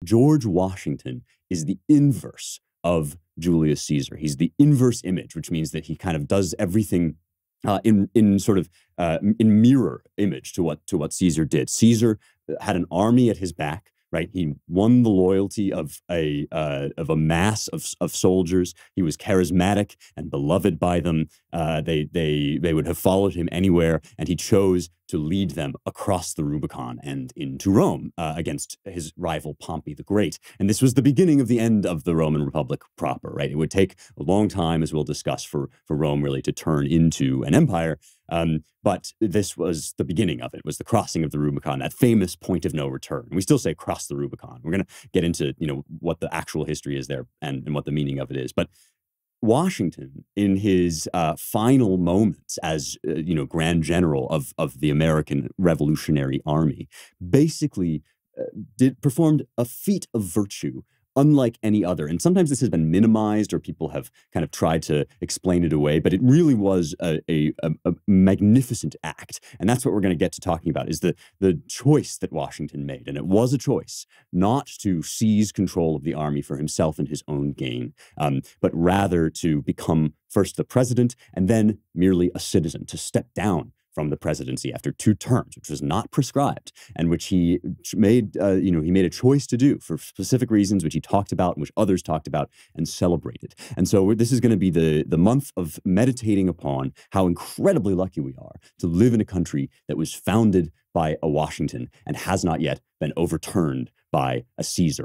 George Washington is the inverse of Julius Caesar. He's the inverse image, which means that he kind of does everything in sort of in mirror image to what Caesar did. Caesar had an army at his back, right? He won the loyalty of a mass of soldiers. He was charismatic and beloved by them. They would have followed him anywhere, and he chose to lead them across the Rubicon and into Rome against his rival Pompey the Great. And this was the beginning of the end of the Roman Republic proper, right? It would take a long time, as we'll discuss, for Rome really to turn into an empire. But this was the beginning of it, was the crossing of the Rubicon, that famous point of no return. We still say cross the Rubicon. We're going to get into, what the actual history is there and what the meaning of it is. But Washington, in his final moments as, Grand General of the American Revolutionary Army, basically performed a feat of virtue unlike any other. And sometimes this has been minimized or people have kind of tried to explain it away, but it really was a magnificent act. And that's what we're going to get to talking about, is the choice that Washington made. And it was a choice not to seize control of the army for himself and his own gain, but rather to become first the president and then merely a citizen, to step down from the presidency after 2 terms, which was not prescribed, and which he made, he made a choice to do for specific reasons, which he talked about, and which others talked about and celebrated. And so this is going to be the month of meditating upon how incredibly lucky we are to live in a country that was founded by a Washington and has not yet been overturned by a Caesar.